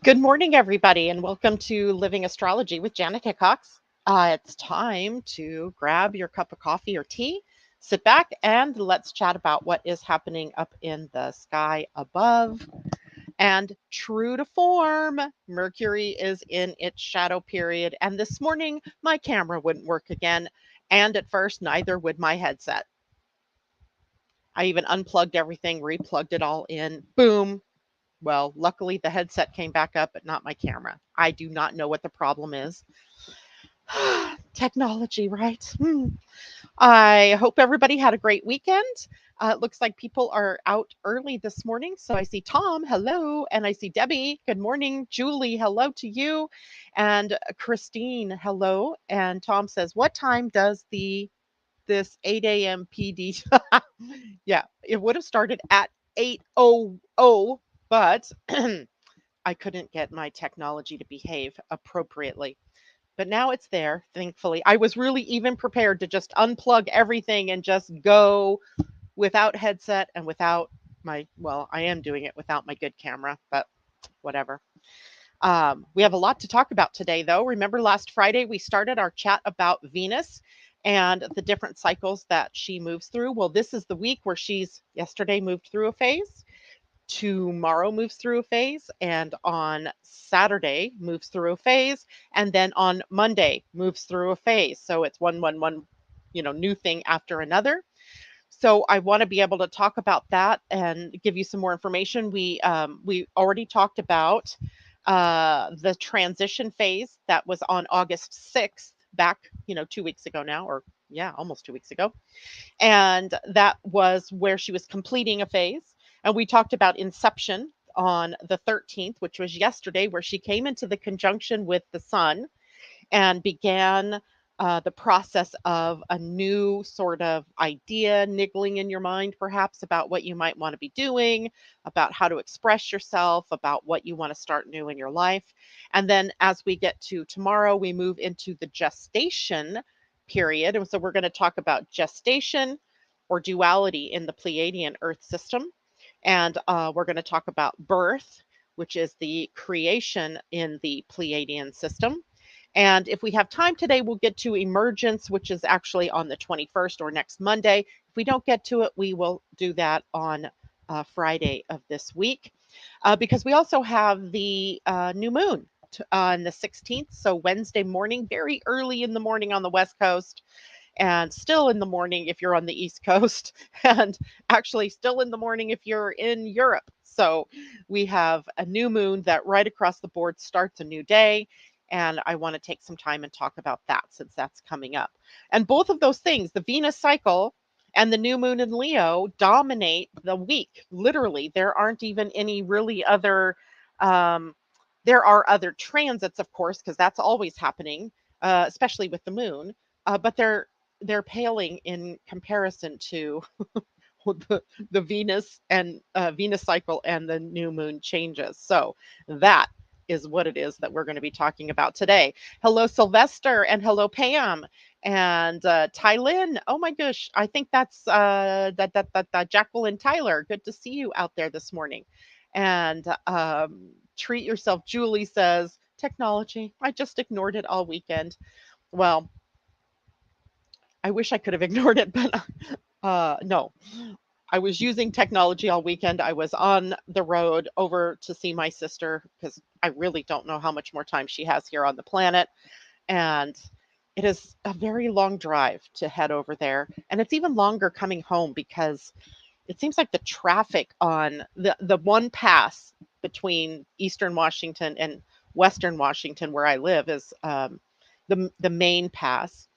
Good morning, everybody, and welcome to Living Astrology with Janet Hickox. It's time to grab your cup of coffee or tea, sit back, and let's chat about what is happening up in the sky above. And true to form, Mercury is in its shadow period. And this morning, my camera wouldn't work again. And at first, neither would my headset. I even unplugged everything, replugged it all in. Boom, well, luckily the headset came back up, but not my camera. I do not know what the problem is. Technology, right? I hope everybody had a great weekend. It looks like people are out early this morning. So I see Tom, hello. And I see Debbie, good morning. Julie, hello to you. And Christine, hello. And Tom says, what time does this 8 a.m. PD? Yeah, it would have started at 8:00, but I couldn't get my technology to behave appropriately. But now it's there, thankfully. I was really even prepared to just unplug everything and just go without headset and without well, I am doing it without my good camera, but whatever. We have a lot to talk about today, though. Remember last Friday, we started our chat about Venus and the different cycles that she moves through. Well, this is the week where she's yesterday moved through a phase, tomorrow moves through a phase, and on Saturday moves through a phase, and then on Monday moves through a phase. So it's one, new thing after another. So I want to be able to talk about that and give you some more information. We already talked about the transition phase that was on August 6th, back 2 weeks ago now, or yeah, almost 2 weeks ago, and that was where she was completing a phase. And we talked about inception on the 13th, which was yesterday, where she came into the conjunction with the sun and began the process of a new sort of idea niggling in your mind, perhaps about what you might want to be doing, about how to express yourself, about what you want to start new in your life. And then as we get to tomorrow, we move into the gestation period. And so we're going to talk about gestation or duality in the Pleiadian Earth system. And we're going to talk about birth, which is the creation in the Pleiadian system. And if we have time today, we'll get to emergence, which is actually on the 21st or next Monday. If we don't get to it, we will do that on Friday of this week, because we also have the new moon on the 16th. So Wednesday morning, very early in the morning on the West Coast, and still in the morning if you're on the East Coast, and actually still in the morning if you're in Europe. So we have a new moon that right across the board starts a new day. And I want to take some time and talk about that since that's coming up. And both of those things, the Venus cycle and the new moon in Leo, dominate the week. Literally, there aren't even any really other, um, there are other transits, of course, because that's always happening, especially with the moon. But they're paling in comparison to the Venus and Venus cycle and the new moon changes. So that is what it is that we're going to be talking about today. Hello, Sylvester, and hello, Pam, and Tylin. Oh my gosh, I think that's that Jacqueline Tyler. Good to see you out there this morning. And treat yourself. Julie says technology. I just ignored it all weekend. Well, I wish I could have ignored it, but no. I was using technology all weekend. I was on the road over to see my sister because I really don't know how much more time she has here on the planet. And it is a very long drive to head over there. And it's even longer coming home because it seems like the traffic on the one pass between Eastern Washington and Western Washington, where I live, is the main pass,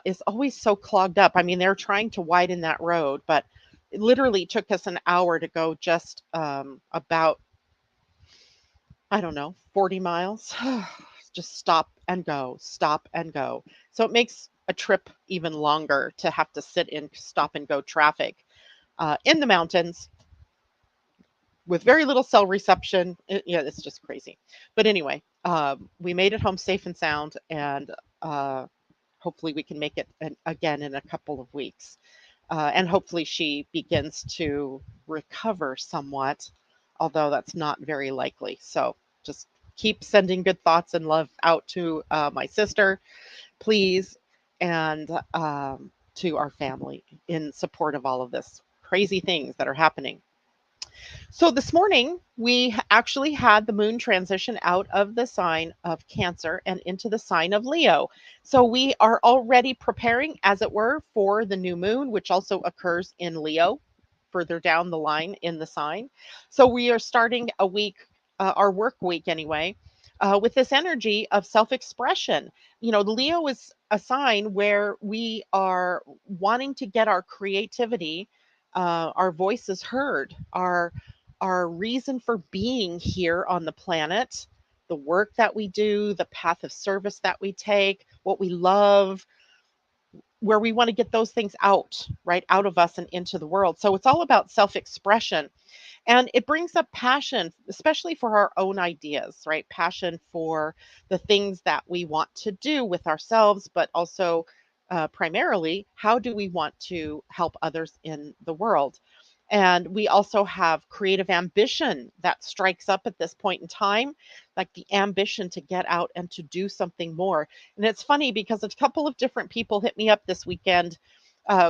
is always so clogged up. I mean, they're trying to widen that road, but it literally took us an hour to go just about, I don't know, 40 miles. Just stop and go, stop and go. So it makes a trip even longer to have to sit in stop and go traffic in the mountains with very little cell reception. Yeah, it's just crazy. But anyway, we made it home safe and sound, and hopefully we can make it again in a couple of weeks. And hopefully she begins to recover somewhat, although that's not very likely. So just keep sending good thoughts and love out to my sister, please, and to our family in support of all of this crazy things that are happening. So this morning, we actually had the moon transition out of the sign of Cancer and into the sign of Leo. So we are already preparing, as it were, for the new moon, which also occurs in Leo further down the line in the sign. So we are starting a week, our work week anyway, with this energy of self expression. Leo is a sign where we are wanting to get our creativity, our voices heard, our reason for being here on the planet, the work that we do, the path of service that we take, what we love, where we want to get those things out, right, out of us and into the world. So it's all about self expression. And it brings up passion, especially for our own ideas, right? Passion for the things that we want to do with ourselves, but also primarily, how do we want to help others in the world? And we also have creative ambition that strikes up at this point in time, like the ambition to get out and to do something more. And it's funny because a couple of different people hit me up this weekend,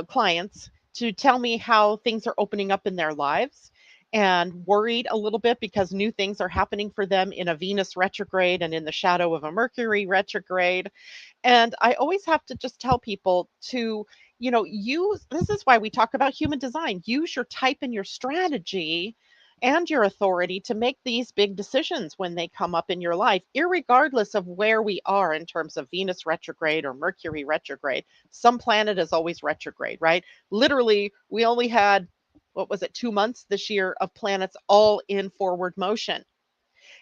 clients, to tell me how things are opening up in their lives and worried a little bit because new things are happening for them in a Venus retrograde and in the shadow of a Mercury retrograde. And I always have to just tell people to, use this is why we talk about human design. Use your type and your strategy and your authority to make these big decisions when they come up in your life, irregardless of where we are in terms of Venus retrograde or Mercury retrograde. Some planet is always retrograde, right? Literally, we only had, what was it, 2 months this year of planets all in forward motion.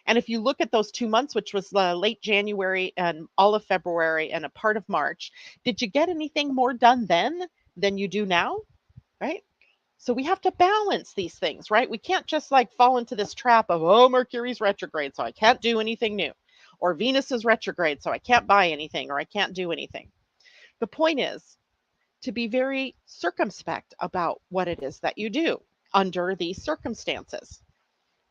And if you look at those 2 months, which was late January and all of February and a part of March, did you get anything more done then than you do now? Right? So we have to balance these things, right? We can't just like fall into this trap of, oh, Mercury's retrograde, so I can't do anything new. Or Venus is retrograde, so I can't buy anything or I can't do anything. The point is to be very circumspect about what it is that you do under these circumstances,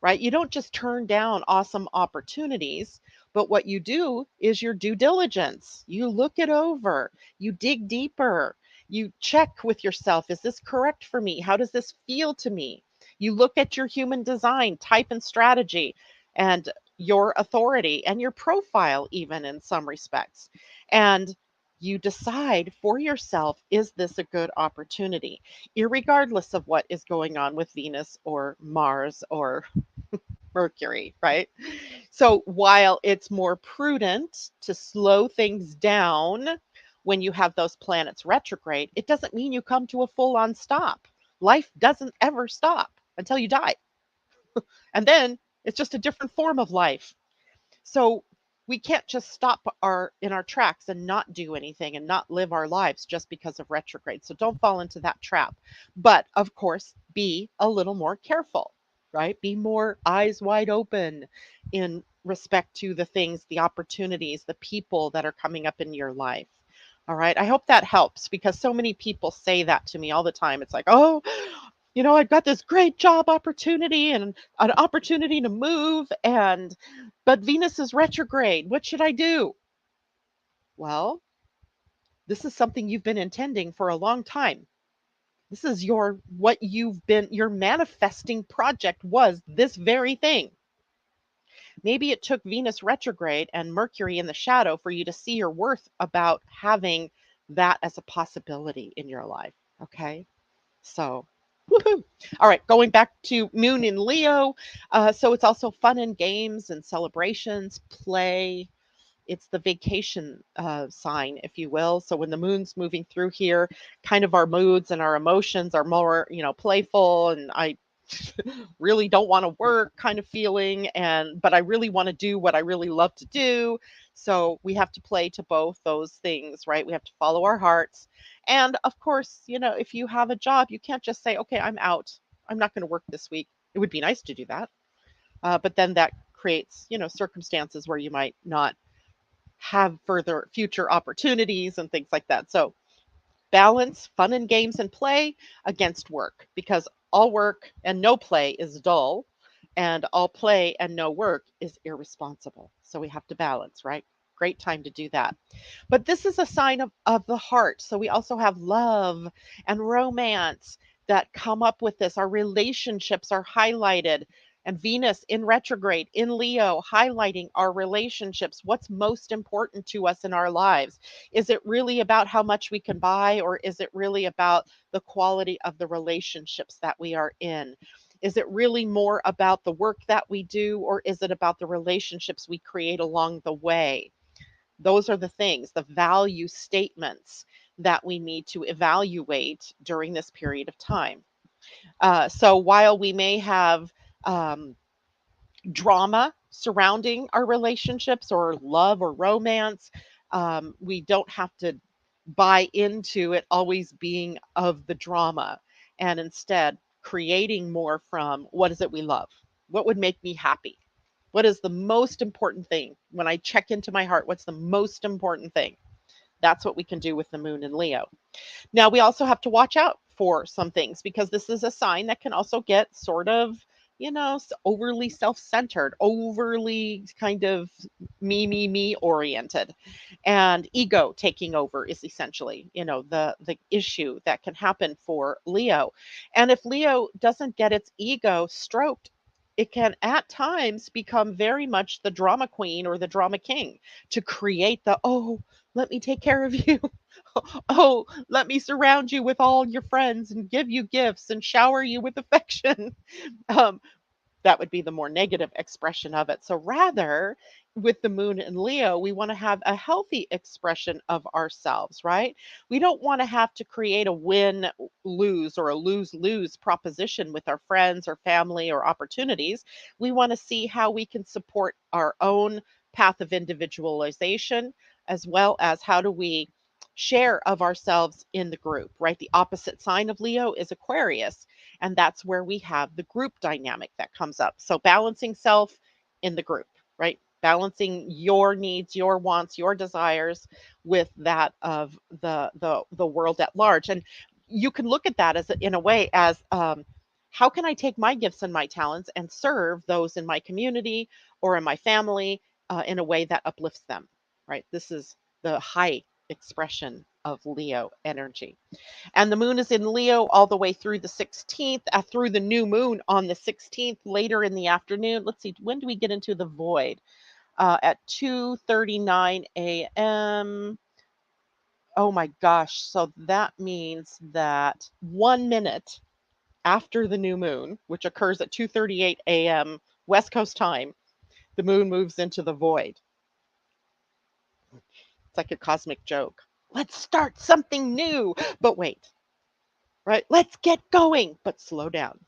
right? You don't just turn down awesome opportunities, but what you do is your due diligence. You look it over, you dig deeper, you check with yourself, is this correct for me? How does this feel to me? You look at your human design, type and strategy, and your authority and your profile, even in some respects. And you decide for yourself, is this a good opportunity, irregardless of what is going on with Venus or Mars or Mercury, right? So while it's more prudent to slow things down when you have those planets retrograde, it doesn't mean you come to a full on stop. Life doesn't ever stop until you die. And then it's just a different form of life. So we can't just stop in our tracks and not do anything and not live our lives just because of retrograde. So don't fall into that trap. But of course, be a little more careful, right? Be more eyes wide open in respect to the things, the opportunities, the people that are coming up in your life. All right. I hope that helps because so many people say that to me all the time. It's like, oh, I've got this great job opportunity and an opportunity to move, but Venus is retrograde. What should I do? Well, this is something you've been intending for a long time. This is your manifesting project was this very thing. Maybe it took Venus retrograde and Mercury in the shadow for you to see your worth about having that as a possibility in your life. Okay. So, woohoo. All right, going back to Moon in Leo. So it's also fun and games and celebrations, play. It's the vacation sign, if you will. So when the moon's moving through here, kind of our moods and our emotions are more, playful, and I really don't want to work kind of feeling, but I really want to do what I really love to do. So we have to play to both those things, right? We have to follow our hearts. And of course, if you have a job, you can't just say, okay, I'm out, I'm not going to work this week. It would be nice to do that, but then that creates, circumstances where you might not have further future opportunities and things like that. So balance fun and games and play against work, because all work and no play is dull. and all play and no work is irresponsible. So we have to balance, right? Great time to do that. But this is a sign of the heart. So we also have love and romance that come up with this. Our relationships are highlighted. And Venus in retrograde in Leo, highlighting our relationships. What's most important to us in our lives? Is it really about how much we can buy, or is it really about the quality of the relationships that we are in? Is it really more about the work that we do, or is it about the relationships we create along the way? Those are the things, the value statements that we need to evaluate during this period of time. So while we may have um, drama surrounding our relationships or love or romance, we don't have to buy into it always being of the drama, and instead creating more from what is it we love? What would make me happy? What is the most important thing? When I check into my heart, what's the most important thing? That's what we can do with the moon in Leo. Now, we also have to watch out for some things because this is a sign that can also get sort of, overly self centered, overly kind of me oriented. And ego taking over is essentially, the issue that can happen for Leo. And if Leo doesn't get its ego stroked, it can at times become very much the drama queen or the drama king to create the, oh, let me take care of you. Oh, let me surround you with all your friends and give you gifts and shower you with affection. Um, that would be the more negative expression of it. So rather, with the moon in Leo, we want to have a healthy expression of ourselves, right? We don't want to have to create a win lose or a lose lose proposition with our friends or family or opportunities. We want to see how we can support our own path of individualization, as well as how do we share of ourselves in the group, right? The opposite sign of Leo is Aquarius, and that's where we have the group dynamic that comes up. So balancing self in the group, right? Balancing your needs, your wants, your desires with that of the world at large. And you can look at that as in a way as how can I take my gifts and my talents and serve those in my community or in my family in a way that uplifts them, right? This is the high expression of Leo energy. And the moon is in Leo all the way through the 16th, through the new moon on the 16th, later in the afternoon. Let's see, when do we get into the void? At 2:39 a.m. Oh my gosh. So that means that 1 minute after the new moon, which occurs at 2:38 a.m. West Coast time, the moon moves into the void. It's like a cosmic joke. Let's start something new. But wait, right? Let's get going, but slow down.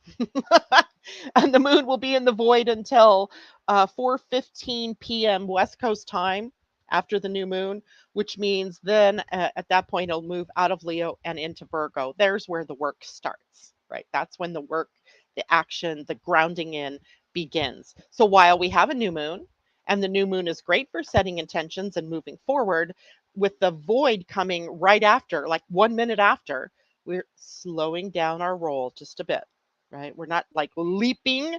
And the moon will be in the void until 4:15 p.m. West Coast time after the new moon, which means then at that point it'll move out of Leo and into Virgo. There's where the work starts, right? That's when the work, the action, the grounding in begins. So while we have a new moon, and the new moon is great for setting intentions and moving forward, with the void coming right after, like 1 minute after, we're slowing down our roll just a bit, right? We're not like leaping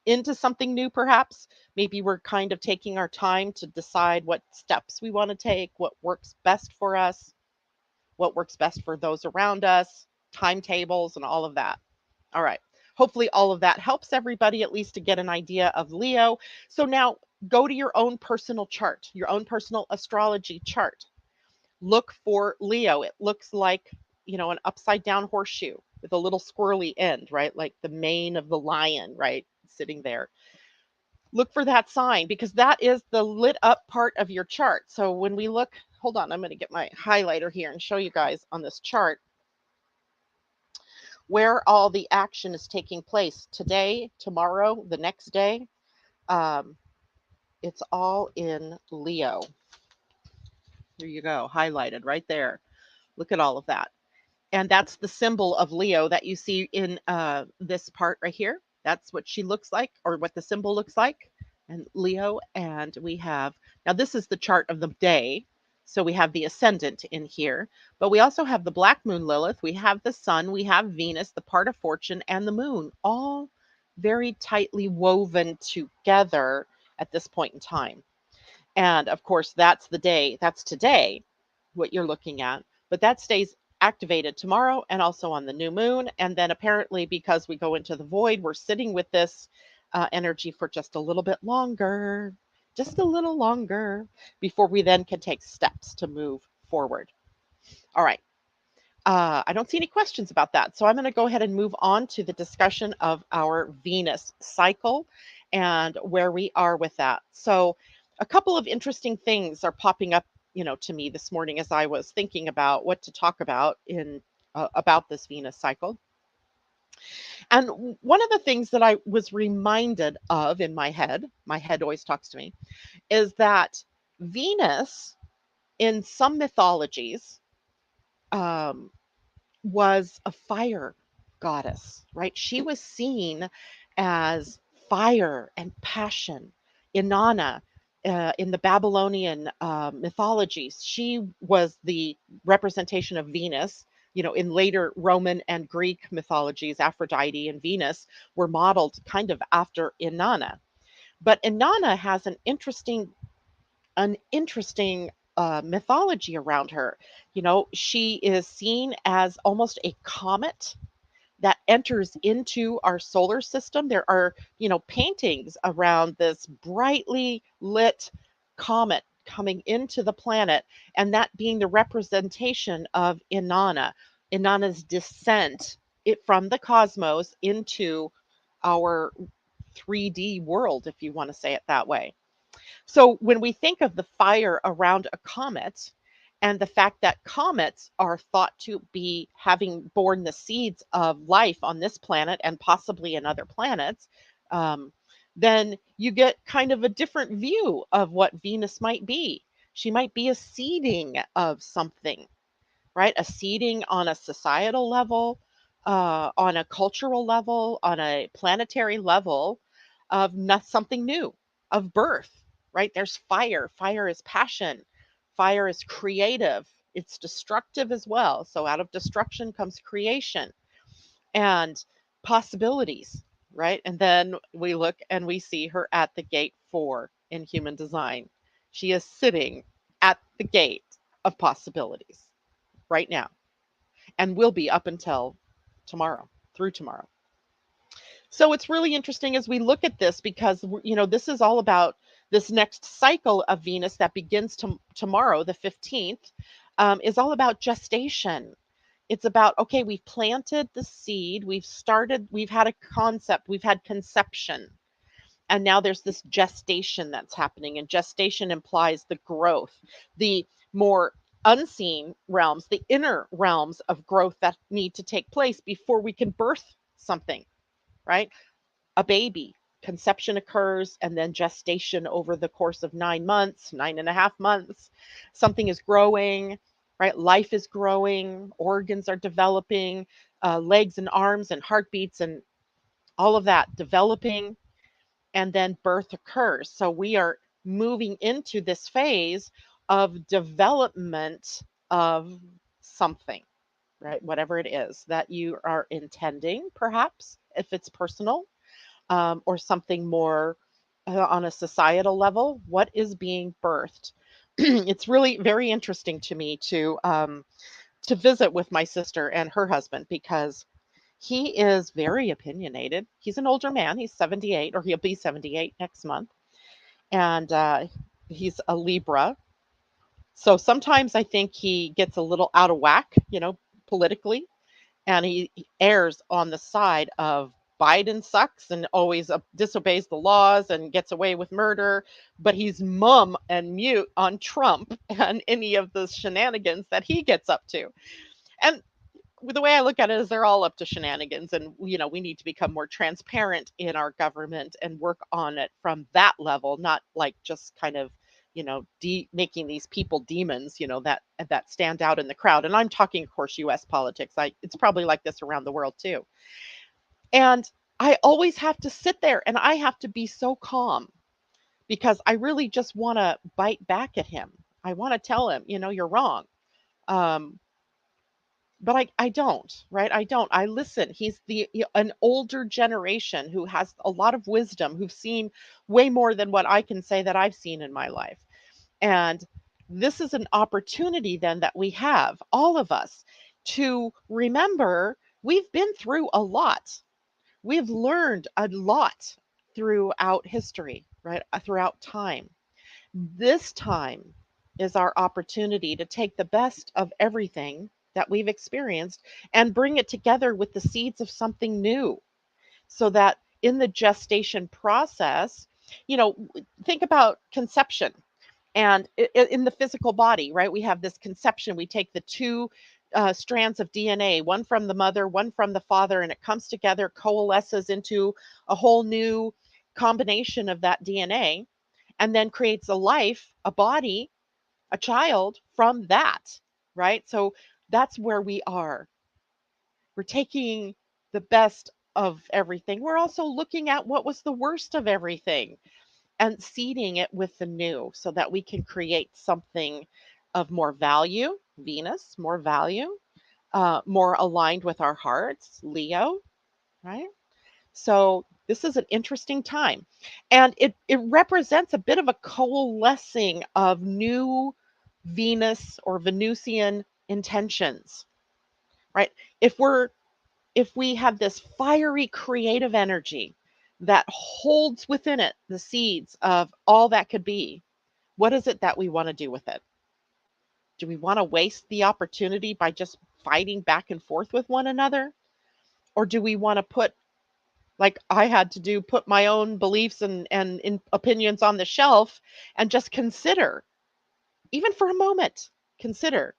into something new, perhaps. Maybe we're kind of taking our time to decide what steps we want to take, what works best for us, what works best for those around us, timetables, and all of that. All right. Hopefully, all of that helps everybody at least to get an idea of Leo. So now go to your own personal chart, your own personal astrology chart. Look for Leo. It looks like, an upside down horseshoe with a little squirrely end, right? Like the mane of the lion, right? Sitting there. Look for that sign because that is the lit up part of your chart. So when we look, hold on, I'm going to get my highlighter here and show you guys on this chart where all the action is taking place today, tomorrow, the next day. Um, it's all in Leo. Here you go, highlighted right there. Look at all of that. And that's the symbol of Leo that you see in this part right here. That's what she looks like, or what the symbol looks like. And Leo, and we have, now this is the chart of the day. So we have the ascendant in here, but we also have the black moon Lilith. We have the sun, we have Venus, the part of fortune, and the moon all very tightly woven together at this point in time. And of course, that's the day, that's today, what you're looking at. But that stays activated tomorrow and also on the new moon. And then apparently, because we go into the void, we're sitting with this energy for just a little bit longer, just a little longer before we then can take steps to move forward. All right. I don't see any questions about that. So I'm going to go ahead and move on to the discussion of our Venus cycle and where we are with that. So a couple of interesting things are popping up, to me this morning as I was thinking about what to talk about in about this Venus cycle. And one of the things that I was reminded of in my head always talks to me, is that Venus in some mythologies um, was a fire goddess, right? She was seen as fire and passion. Inanna, in the Babylonian mythologies, she was the representation of Venus. In later Roman and Greek mythologies, Aphrodite and Venus were modeled kind of after Inanna. But Inanna has an interesting mythology around her. She is seen as almost a comet that enters into our solar system. There are, paintings around this brightly lit comet coming into the planet, and that being the representation of Inanna's descent from the cosmos into our 3D world, if you want to say it that way. So when we think of the fire around a comet and the fact that comets are thought to be having borne the seeds of life on this planet and possibly in other planets, um, then you get kind of a different view of what Venus might be. She might be a seeding of something, right? A seeding on a societal level, on a cultural level, on a planetary level of not something new, of birth, right? There's fire. Fire is passion. Fire is creative. It's destructive as well. So out of destruction comes creation and possibilities, right? And then we look and we see her at the gate 4 in human design. She is sitting at the gate of possibilities right now and will be up until tomorrow, through tomorrow. So it's really interesting as we look at this because this is all about this next cycle of Venus that begins tomorrow, the 15th, is all about gestation. It's about, okay, we've planted the seed, we've had a concept, we've had conception, and now there's this gestation that's happening, and gestation implies the growth, the more unseen realms, the inner realms of growth that need to take place before we can birth something, right? A baby, conception occurs, and then gestation over the course of 9 months, 9.5 months. Something is growing, right? Life is growing, organs are developing, legs and arms and heartbeats and all of that developing, and then birth occurs. So we are moving into this phase of development of something, right? Whatever it is that you are intending, perhaps, if it's personal, or something more on a societal level. What is being birthed? It's really very interesting to me to visit with my sister and her husband because he is very opinionated. He's an older man. He's 78, or he'll be 78 next month. And he's a Libra. So sometimes I think he gets a little out of whack, politically. And he errs on the side of Biden sucks and always disobeys the laws and gets away with murder. But he's mum and mute on Trump and any of the shenanigans that he gets up to. And the way I look at it is they're all up to shenanigans, and we need to become more transparent in our government and work on it from that level, not like just kind of making these people demons, that stand out in the crowd. And I'm talking, of course, U.S. politics. It's probably like this around the world too. And I always have to sit there and I have to be so calm because I really just want to bite back at him. I want to tell him, you're wrong. Um, but I don't, right? I don't. I listen. He's an older generation who has a lot of wisdom, who've seen way more than what I can say that I've seen in my life. And this is an opportunity then that we have, all of us, to remember we've been through a lot. We've learned a lot throughout history, right? Throughout time. This time is our opportunity to take the best of everything that we've experienced and bring it together with the seeds of something new, so that in the gestation process, you know, think about conception. And in the physical body, right, we have this conception. We take the two strands of DNA, one from the mother, one from the father, and it comes together, coalesces into a whole new combination of that DNA, and then creates a life, a body, a child from that, right? So that's where we are. We're taking the best of everything. We're also looking at what was the worst of everything and seeding it with the new, so that we can create something of more value, Venus, more value, more aligned with our hearts, Leo, right? So this is an interesting time. And it represents a bit of a coalescing of new Venus or Venusian intentions, right? If we're if we have this fiery creative energy that holds within it the seeds of all that could be, what is it that we want to do with it? Do we want to waste the opportunity by just fighting back and forth with one another? Or do we want to put, like I had to do, put my own beliefs and opinions on the shelf and just consider, even for a moment, consider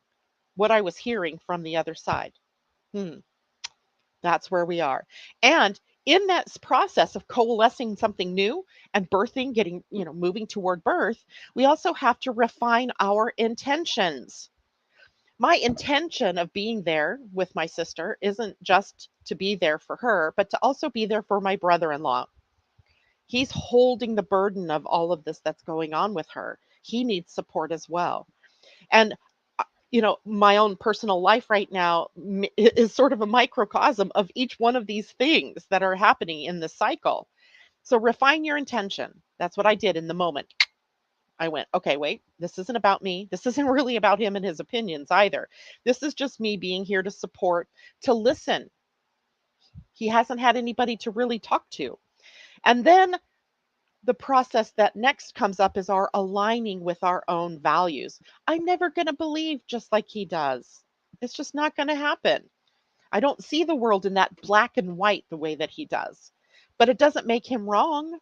what I was hearing from the other side? Hmm. That's where we are. And in that process of coalescing something new and birthing, getting, moving toward birth, we also have to refine our intentions. My intention of being there with my sister isn't just to be there for her, but to also be there for my brother in law. He's holding the burden of all of this that's going on with her. He needs support as well. And my own personal life right now is sort of a microcosm of each one of these things that are happening in the cycle. So refine your intention. That's what I did in the moment. I went, okay, wait, this isn't about me. This isn't really about him and his opinions either. This is just me being here to support, to listen. He hasn't had anybody to really talk to. And then the process that next comes up is our aligning with our own values. I'm never going to believe just like he does. It's just not going to happen. I don't see the world in that black and white the way that he does. But it doesn't make him wrong,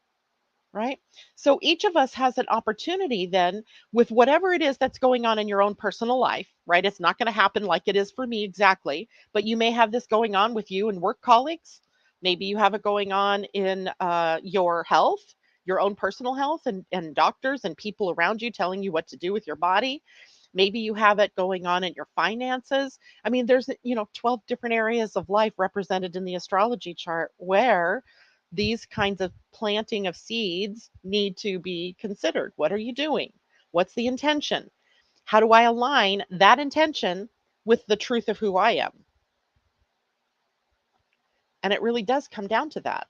right? So each of us has an opportunity then, with whatever it is that's going on in your own personal life, right? It's not going to happen like it is for me exactly, but you may have this going on with you and work colleagues. Maybe you have it going on in your health, your own personal health, and doctors and people around you telling you what to do with your body. Maybe you have it going on in your finances. I mean, there's, 12 different areas of life represented in the astrology chart where these kinds of planting of seeds need to be considered. What are you doing? What's the intention? How do I align that intention with the truth of who I am? And it really does come down to that.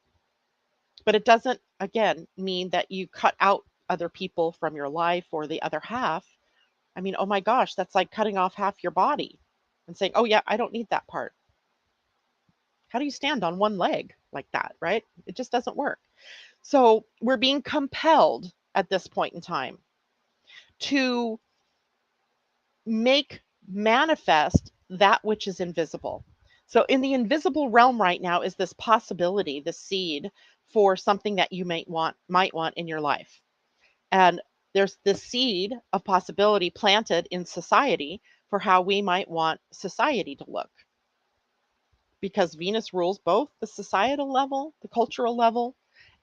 But it doesn't, again, mean that you cut out other people from your life or the other half. I mean, oh my gosh, that's like cutting off half your body and saying, oh, yeah, I don't need that part. How do you stand on one leg like that, right? It just doesn't work. So we're being compelled at this point in time to make manifest that which is invisible. So in the invisible realm right now is this possibility, the seed for something that you might want in your life. And there's this seed of possibility planted in society for how we might want society to look. Because Venus rules both the societal level, the cultural level,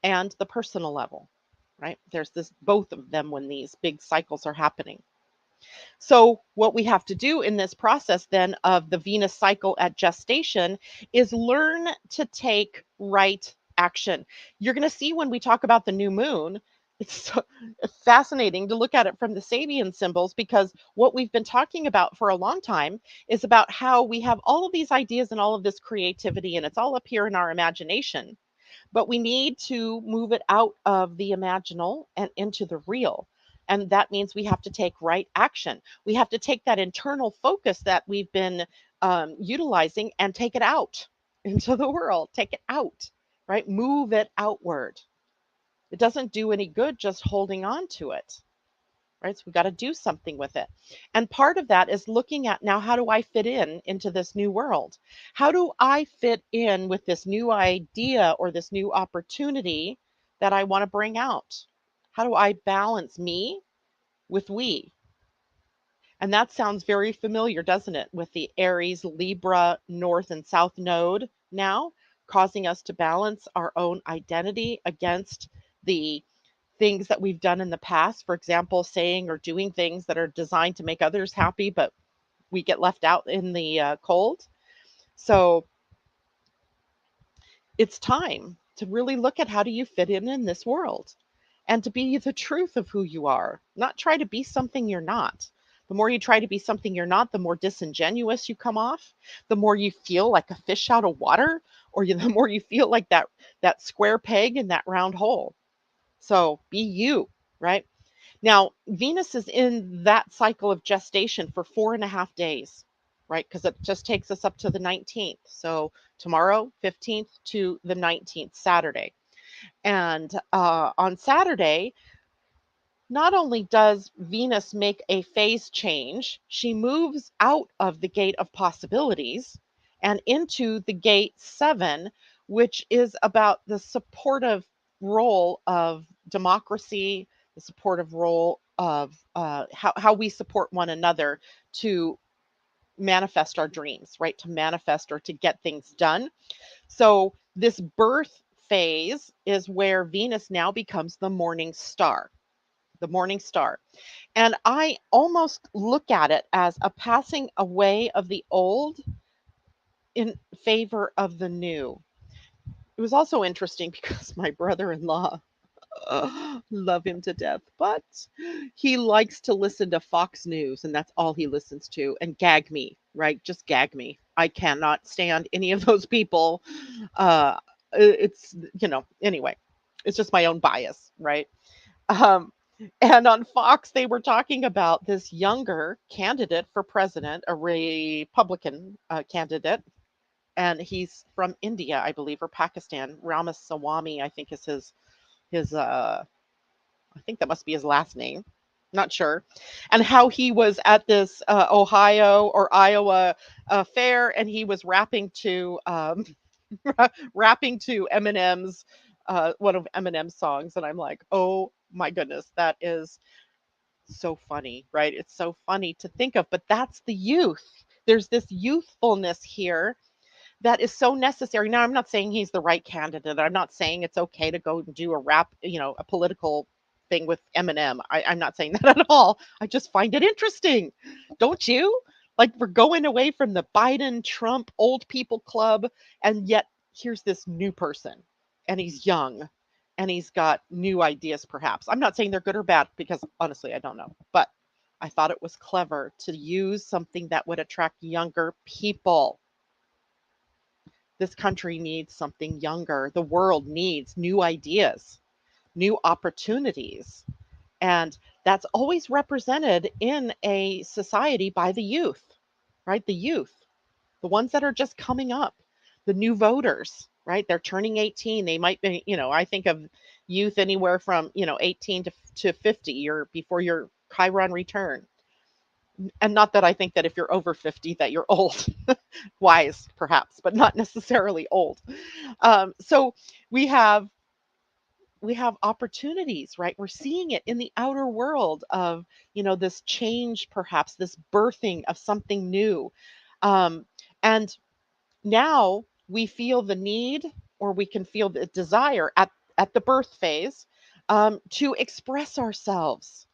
and the personal level, right? There's this both of them when these big cycles are happening. So what we have to do in this process then of the Venus cycle at gestation is learn to take right action. You're going to see when we talk about the new moon, It's so fascinating to look at it from the Sabian symbols, because what we've been talking about for a long time is about how we have all of these ideas and all of this creativity, and it's all up here in our imagination. But we need to move it out of the imaginal and into the real. And that means we have to take right action. We have to take that internal focus that we've been utilizing and take it out into the world. Take it out, right? Move it outward. It doesn't do any good just holding on to it, right? So we got to do something with it. And part of that is looking at, now, how do I fit in into this new world? How do I fit in with this new idea or this new opportunity that I want to bring out? How do I balance me with we? And that sounds very familiar, doesn't it? With the Aries, Libra, North and South node now, causing us to balance our own identity against the things that we've done in the past. For example, saying or doing things that are designed to make others happy, but we get left out in the cold. So it's time to really look at, how do you fit in this world, and to be the truth of who you are, not try to be something you're not. The more you try to be something you're not, the more disingenuous you come off, the more you feel like a fish out of water, or the more you feel like that square peg in that round hole. So be you, right? Now, Venus is in that cycle of gestation for 4.5 days, right? Because it just takes us up to the 19th. So tomorrow, 15th to the 19th, Saturday. And on Saturday, not only does Venus make a phase change, she moves out of the gate of possibilities and into the gate 7, which is about the supportive role of democracy, the supportive role of how we support one another to manifest our dreams, right? To manifest or to get things done. So, this birth phase is where Venus now becomes the morning star. The morning star. And I almost look at it as a passing away of the old in favor of the new. It was also interesting because my brother-in-law, love him to death, but he likes to listen to Fox News, and that's all he listens to, and gag me, right? Just gag me. I cannot stand any of those people. It's, anyway, it's just my own bias, right? Um, and on Fox, they were talking about this younger candidate for president, a Republican candidate, and he's from India, I believe, or Pakistan. Ramaswamy, I think, is his. I think that must be his last name. Not sure. And how he was at this Ohio or Iowa fair, and he was rapping to rapping to Eminem's one of Eminem's songs, and I'm like, oh my goodness, that is so funny, right? It's so funny to think of, but that's the youth. There's this youthfulness here that is so necessary. Now, I'm not saying he's the right candidate. I'm not saying it's okay to go and do a rap, a political thing with Eminem. I'm not saying that at all. I just find it interesting. Don't you? Like, we're going away from the Biden, Trump, old people club, and yet here's this new person, and he's young, and he's got new ideas, perhaps. I'm not saying they're good or bad, because honestly, I don't know. But I thought it was clever to use something that would attract younger people. This country needs something younger. The world needs new ideas, new opportunities. And that's always represented in a society by the youth, right? The youth, the ones that are just coming up, the new voters, right? They're turning 18. They might be, I think of youth anywhere from, 18 to 50 or before your Chiron return. And not that I think that if you're over 50 that you're old. Wise perhaps, but not necessarily old. So we have opportunities, right? We're seeing it in the outer world of, this change, perhaps this birthing of something new. um, and now we feel the need, or we can feel the desire at the birth phase, to express ourselves,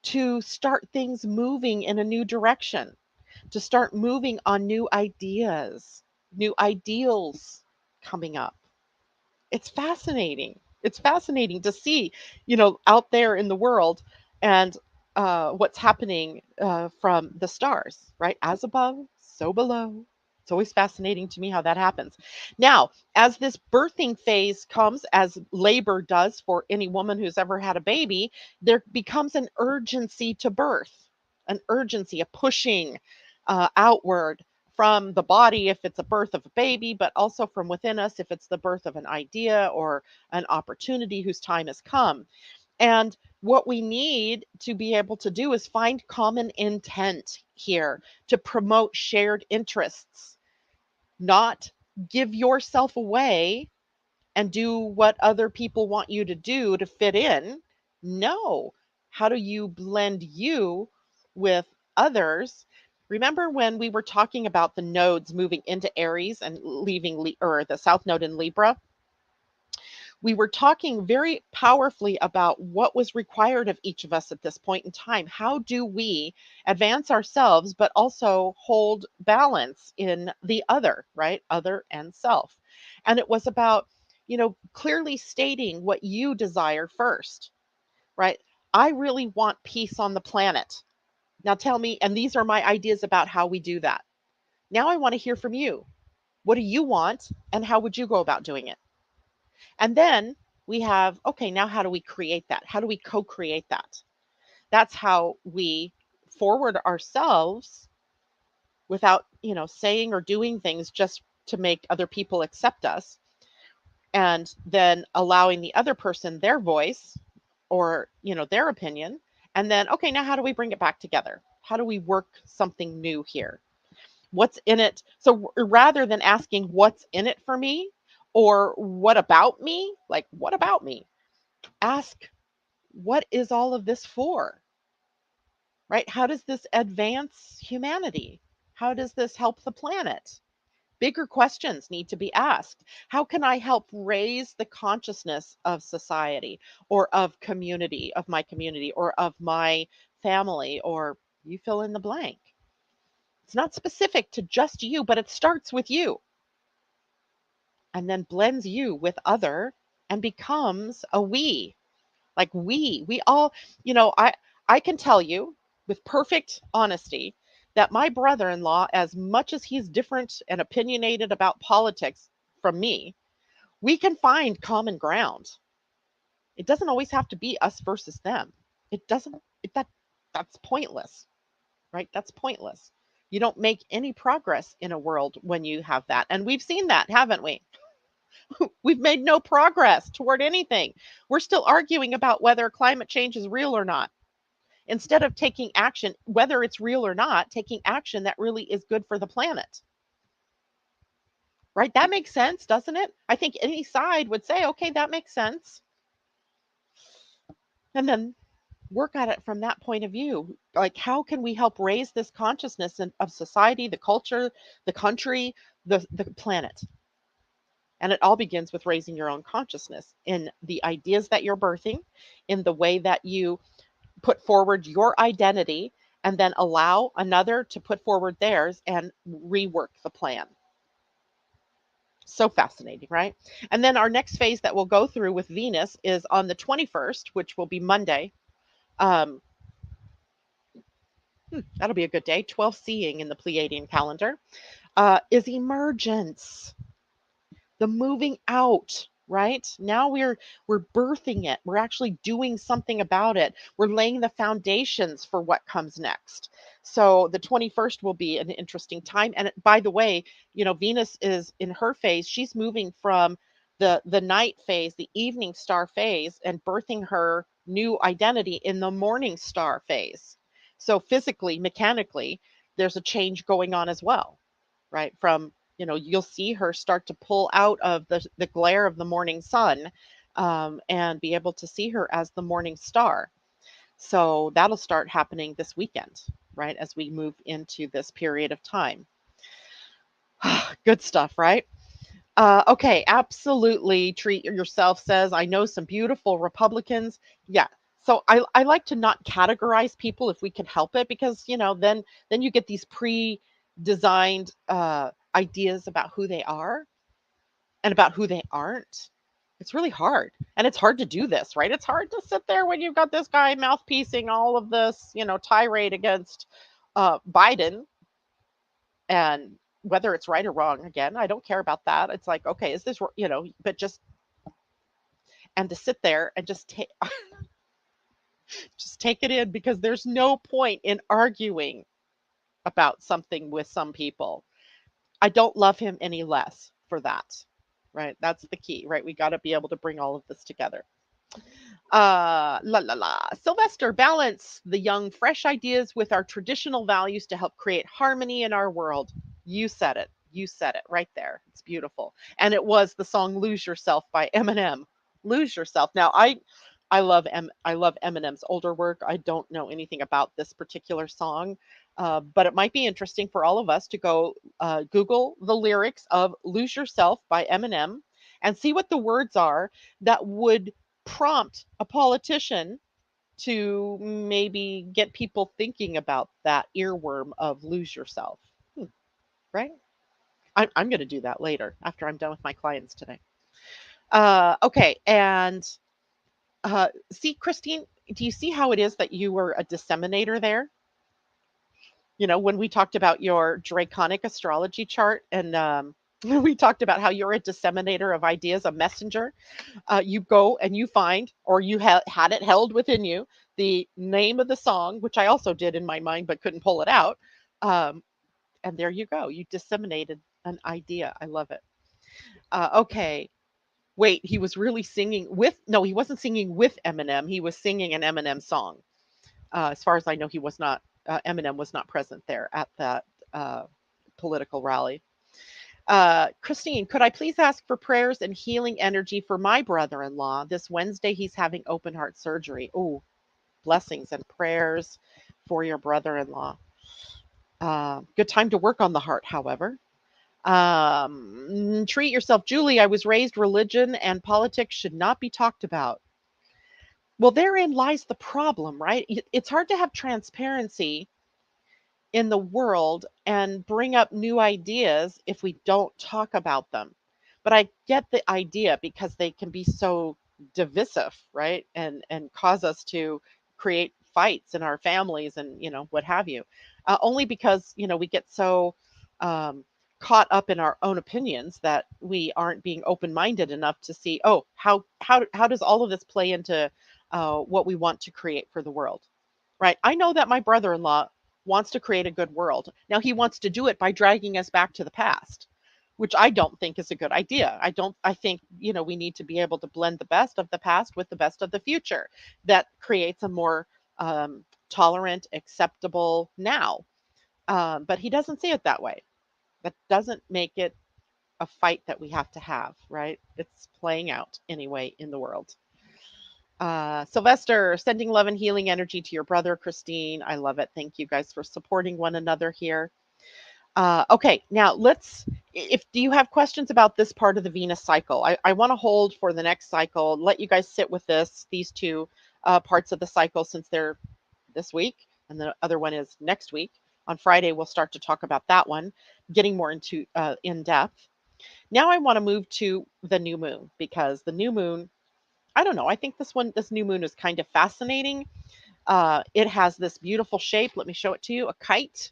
to start things moving in a new direction, to start moving on new ideas, new ideals coming up. It's fascinating. It's fascinating to see, out there in the world and what's happening from the stars, right? As above, so below. It's always fascinating to me how that happens. Now, as this birthing phase comes, as labor does for any woman who's ever had a baby, there becomes an urgency to birth, an urgency, a pushing outward from the body if it's a birth of a baby, but also from within us if it's the birth of an idea or an opportunity whose time has come. And what we need to be able to do is find common intent here to promote shared interests, not give yourself away and do what other people want you to do to fit in. No. How do you blend you with others? Remember when we were talking about the nodes moving into Aries and leaving or the South Node in Libra? We were talking very powerfully about what was required of each of us at this point in time. How do we advance ourselves, but also hold balance in the other, right? Other and self. And it was about, clearly stating what you desire first, right? I really want peace on the planet. Now tell me, and these are my ideas about how we do that. Now I want to hear from you. What do you want, and how would you go about doing it? And then we have, okay, now how do we create that? How do we co create that? That's how we forward ourselves without, saying or doing things just to make other people accept us. And then allowing the other person their voice or, their opinion. And then, okay, now how do we bring it back together? How do we work something new here? What's in it? So rather than asking what's in it for me or what about me, like what about me? Ask, what is all of this for? Right? How does this advance humanity? How does this help the planet? Bigger questions need to be asked. How can I help raise the consciousness of society or of community, of my community or of my family, or you fill in the blank? It's not specific to just you, but it starts with you and then blends you with other and becomes a we. Like we all, I can tell you with perfect honesty that my brother-in-law, as much as he's different and opinionated about politics from me, we can find common ground. It doesn't always have to be us versus them. It doesn't that's pointless, right? That's pointless. You don't make any progress in a world when you have that. And we've seen that, haven't we? We've made no progress toward anything. We're still arguing about whether climate change is real or not. Instead of taking action, whether it's real or not, taking action that really is good for the planet. Right? That makes sense, doesn't it? I think any side would say, okay, that makes sense. And then work at it from that point of view. Like, how can we help raise this consciousness of society, the culture, the country, the planet? And it all begins with raising your own consciousness in the ideas that you're birthing, in the way that you put forward your identity, and then allow another to put forward theirs and rework the plan. So fascinating, right? And then our next phase that we'll go through with Venus is on the 21st, which will be Monday. Um, that'll be a good day. 12 seeing in the Pleiadian calendar is emergence, the moving out, right? Now we're birthing it. We're actually doing something about it. We're laying the foundations for what comes next. So the 21st will be an interesting time. And by the way, Venus is in her phase. She's moving from the night phase, the evening star phase, and birthing her new identity in the morning star phase. So physically, mechanically, there's a change going on as well, right? From you'll see her start to pull out of the glare of the morning sun, and be able to see her as the morning star. So that'll start happening this weekend, right? As we move into this period of time. Good stuff, right? Okay, absolutely. Treat yourself says, I know some beautiful Republicans. Yeah. So I like to not categorize people if we can help it, because then you get these pre-designed ideas about who they are and about who they aren't. It's really hard. And it's hard to do this, right? It's hard to sit there when you've got this guy mouthpiecing all of this, tirade against Biden, and whether it's right or wrong, again, I don't care about that. It's like, okay, is this, but just, and to sit there and just take, just take it in, because there's no point in arguing about something with some people. I don't love him any less for that, right? That's the key, right? We got to be able to bring all of this together. La la la. Sylvester, balance the young, fresh ideas with our traditional values to help create harmony in our world. You said it. You said it right there. It's beautiful. And it was the song "Lose Yourself" by Eminem. Lose yourself. Now, I love Eminem's older work. I don't know anything about this particular song, but it might be interesting for all of us to go Google the lyrics of "Lose Yourself" by Eminem and see what the words are that would prompt a politician to maybe get people thinking about that earworm of "lose yourself." Right? I'm going to do that later after I'm done with my clients today. Okay. And see, Christine, do you see how it is that you were a disseminator there? When we talked about your draconic astrology chart, and we talked about how you're a disseminator of ideas, a messenger. You go and you find, or you had it held within you, the name of the song, which I also did in my mind but couldn't pull it out. Um, and there you go. You disseminated an idea. I love it. Okay. Wait, he was really singing with, no, he wasn't singing with Eminem. He was singing an Eminem song. As far as I know, Eminem was not present there at that uh, political rally. Christine, could I please ask for prayers and healing energy for my brother in law? This Wednesday, he's having open heart surgery. Oh, blessings and prayers for your brother in law. Good time to work on the heart, however. Treat yourself. Julie, I was raised religion and politics should not be talked about. Well, therein lies the problem, right? It's hard to have transparency in the world and bring up new ideas if we don't talk about them. But I get the idea because they can be so divisive, right? And cause us to create fights in our families and what have you. Only because we get so um, caught up in our own opinions that we aren't being open-minded enough to see, oh, how does all of this play into what we want to create for the world, right? I know that my brother-in-law wants to create a good world. Now he wants to do it by dragging us back to the past, which I don't think is a good idea. I think, we need to be able to blend the best of the past with the best of the future. That creates a more tolerant, acceptable now. But he doesn't see it that way. That doesn't make it a fight that we have to have, right? It's playing out anyway in the world. Sylvester, sending love and healing energy to your brother, Christine. I love it. Thank you guys for supporting one another here. Okay, now do you have questions about this part of the Venus cycle? I want to hold for the next cycle, let you guys sit with these two parts of the cycle since they're this week, and the other one is next week. On Friday, we'll start to talk about that one, getting more into in depth. Now I want to move to the new moon, because the new moon, I don't know, I think this new moon is kind of fascinating. It has this beautiful shape. Let me show it to you, a kite,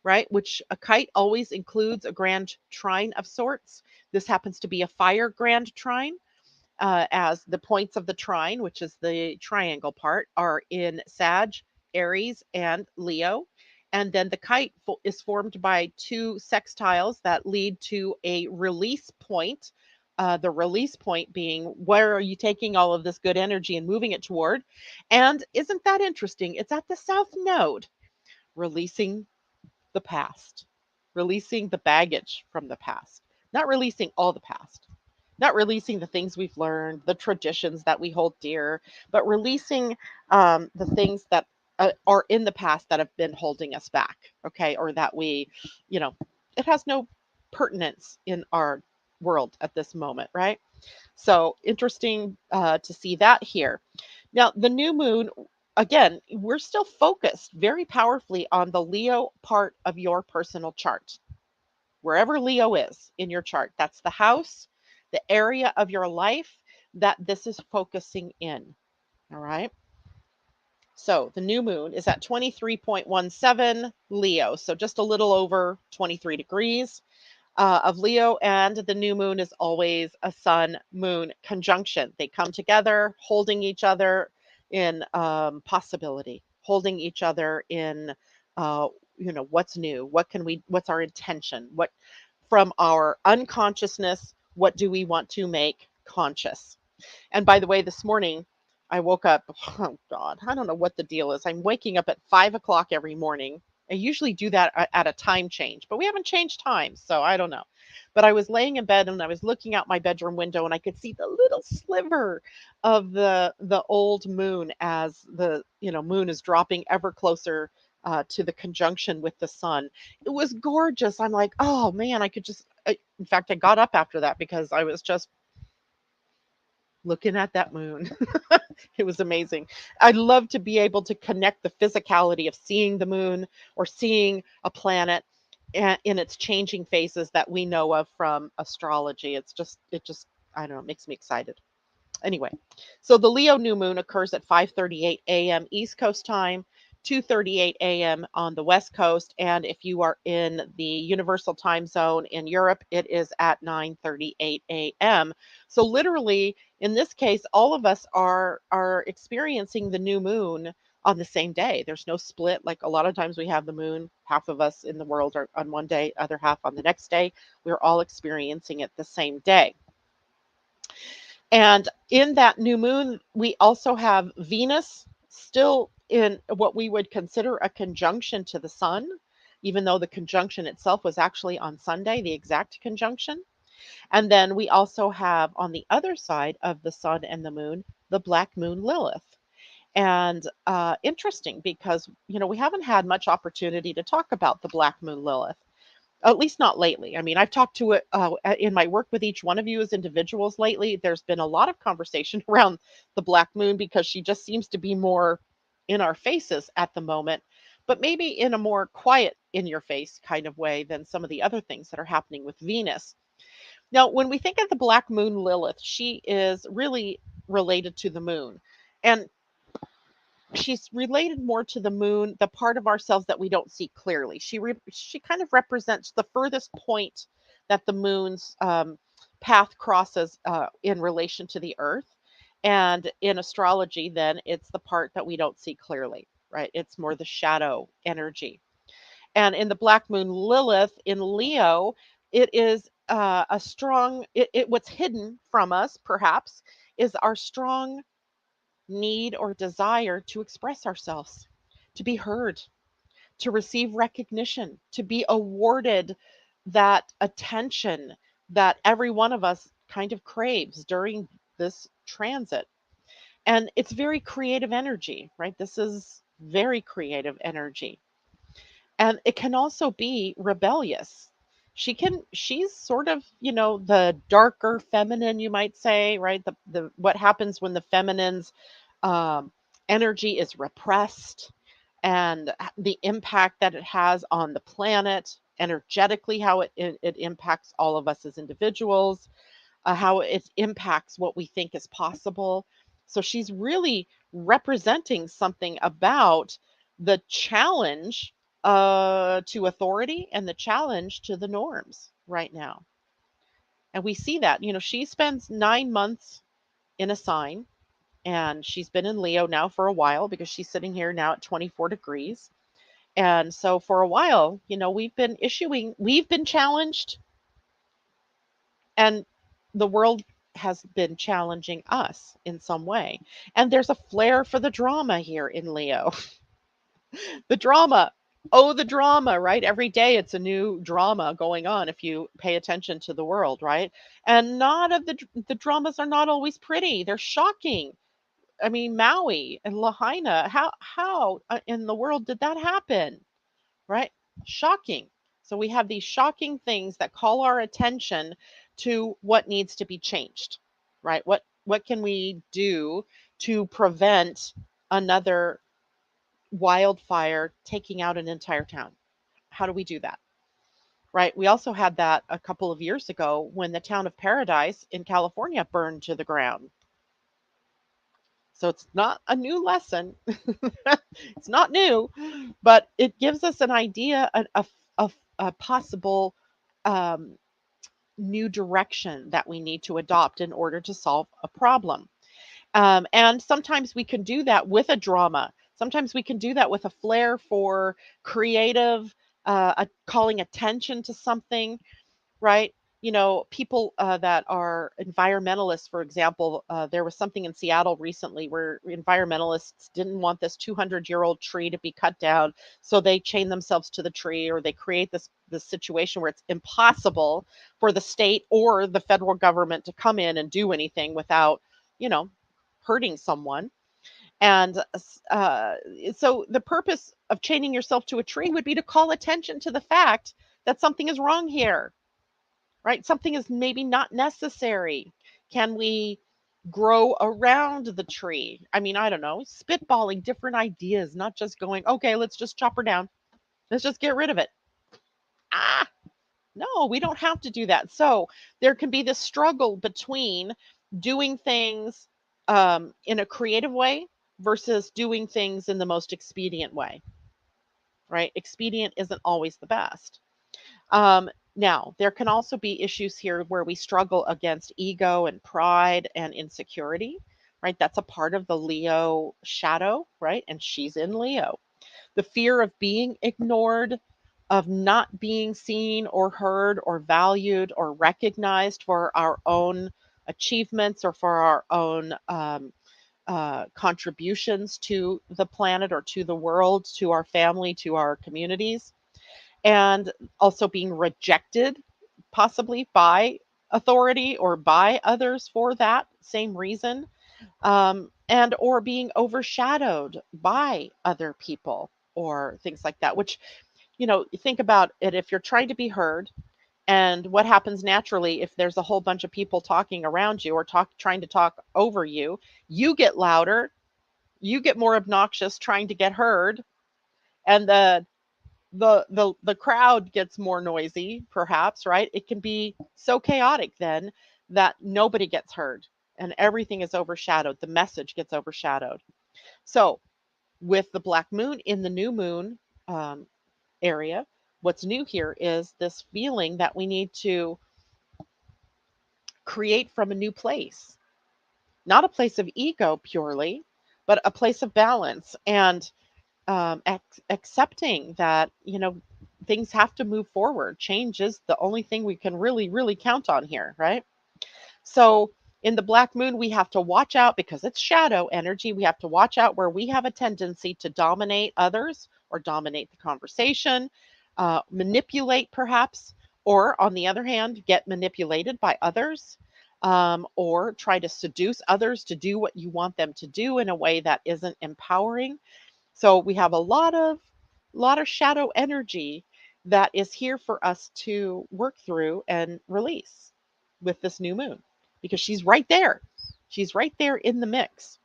right? Which a kite always includes a grand trine of sorts. This happens to be a fire grand trine, as the points of the trine, which is the triangle part, are in Sag, Aries, and Leo. And then the kite is formed by two sextiles that lead to a release point. The release point being, where are you taking all of this good energy and moving it toward? And isn't that interesting? It's at the south node, releasing the past, releasing the baggage from the past, not releasing all the past, not releasing the things we've learned, the traditions that we hold dear, but releasing the things that are in the past that have been holding us back, okay, or that it has no pertinence in our world at this moment, right? So interesting to see that here. Now, the new moon, again, we're still focused very powerfully on the Leo part of your personal chart. Wherever Leo is in your chart, that's the house, the area of your life that this is focusing in. All right. So the new moon is at 23.17 Leo. So just a little over 23 degrees of Leo. And the new moon is always a sun moon conjunction. They come together, holding each other in possibility, holding each other in, uh, what's new? What's our intention? What from our unconsciousness, what do we want to make conscious? And by the way, this morning I woke up, oh God, I don't know what the deal is. I'm waking up at 5 o'clock every morning. I usually do that at a time change, but we haven't changed times, so I don't know. But I was laying in bed and I was looking out my bedroom window and I could see the little sliver of the old moon as the moon is dropping ever closer to the conjunction with the sun. It was gorgeous. I'm like, oh man, I could just. In fact, I got up after that because I was just looking at that moon. It was amazing. I'd love to be able to connect the physicality of seeing the moon or seeing a planet in its changing phases that we know of from astrology. I don't know, it makes me excited. Anyway, so the Leo new moon occurs at 5:38 a.m. East Coast time, 2:38 a.m. on the West Coast, and if you are in the universal time zone in Europe, it is at 9:38 a.m. So literally, in this case, all of us are experiencing the new moon on the same day. There's no split like a lot of times we have the moon, half of us in the world are on one day, other half on the next day. We're all experiencing it the same day. And in that new moon, we also have Venus still in what we would consider a conjunction to the sun, even though the conjunction itself was actually on Sunday, the exact conjunction. And then we also have on the other side of the sun and the moon, the black moon Lilith. And interesting because, we haven't had much opportunity to talk about the black moon Lilith, at least not lately. I mean, I've talked to it in my work with each one of you as individuals lately. There's been a lot of conversation around the black moon because she just seems to be more in our faces at the moment, but maybe in a more quiet, in your face kind of way than some of the other things that are happening with Venus. Now, when we think of the black moon Lilith, she is really related to the moon. And she's related more to the moon, the part of ourselves that we don't see clearly. She kind of represents the furthest point that the moon's path crosses in relation to the Earth. And in astrology, then it's the part that we don't see clearly, right? It's more the shadow energy. And in the black moon Lilith in Leo, it is a strong. What's hidden from us, perhaps, is our strong need or desire to express ourselves, to be heard, to receive recognition, to be awarded that attention that every one of us kind of craves during this transit. And it's very creative energy, right? This is very creative energy. And it can also be rebellious. She's sort of, the darker feminine, you might say, right? The what happens when the feminine's um, energy is repressed, and the impact that it has on the planet energetically, how it impacts all of us as individuals, how it impacts what we think is possible. So she's really representing something about the challenge to authority and the challenge to the norms right now. And we see that, she spends 9 months in a sign, and she's been in Leo now for a while because she's sitting here now at 24 degrees. And so for a while, we've been challenged, and the world has been challenging us in some way. And there's a flair for the drama here in Leo. The drama. Oh, the drama, right? Every day it's a new drama going on if you pay attention to the world, right? And not of the dramas are not always pretty. They're shocking. I mean, Maui and Lahaina, how in the world did that happen? Right? Shocking. So we have these shocking things that call our attention to what needs to be changed, right? What can we do to prevent another wildfire taking out an entire town? How do we do that? Right? We also had that a couple of years ago when the town of Paradise in California burned to the ground. So it's not a new lesson. It's not new, but it gives us an idea of a possible um, new direction that we need to adopt in order to solve a problem. And sometimes we can do that with a drama. Sometimes we can do that with a flair for creative, calling attention to something, right? People that are environmentalists, for example, there was something in Seattle recently where environmentalists didn't want this 200-year-old tree to be cut down, so they chain themselves to the tree, or they create this situation where it's impossible for the state or the federal government to come in and do anything without, you know, hurting someone. And so the purpose of chaining yourself to a tree would be to call attention to the fact that something is wrong here, right? Something is maybe not necessary. Can we grow around the tree? I mean, I don't know, spitballing different ideas, not just going, okay, let's just chop her down. Let's just get rid of it. Ah, no, we don't have to do that. So there can be this struggle between doing things in a creative way versus doing things in the most expedient way, right? Expedient isn't always the best. Now, there can also be issues here where we struggle against ego and pride and insecurity, right? That's a part of the Leo shadow, right? And she's in Leo. The fear of being ignored, of not being seen or heard or valued or recognized for our own achievements or for our own contributions to the planet or to the world, to our family, to our communities, and also being rejected possibly by authority or by others for that same reason, and or being overshadowed by other people or things like that, which, think about it. If you're trying to be heard, and what happens naturally if there's a whole bunch of people talking around you or trying to talk over you, you get louder, you get more obnoxious trying to get heard, and the crowd gets more noisy, perhaps, right? It can be so chaotic then that nobody gets heard and everything is overshadowed. The message gets overshadowed. So with the black moon in the new moon um, area, what's new here is this feeling that we need to create from a new place, not a place of ego purely, but a place of balance and accepting that, things have to move forward. Change is the only thing we can really, really count on here, right? So in the black moon, we have to watch out because it's shadow energy. We have to watch out where we have a tendency to dominate others or dominate the conversation, manipulate perhaps, or on the other hand, get manipulated by others, or try to seduce others to do what you want them to do in a way that isn't empowering. So we have a lot of shadow energy that is here for us to work through and release with this new moon, because she's right there. She's right there in the mix.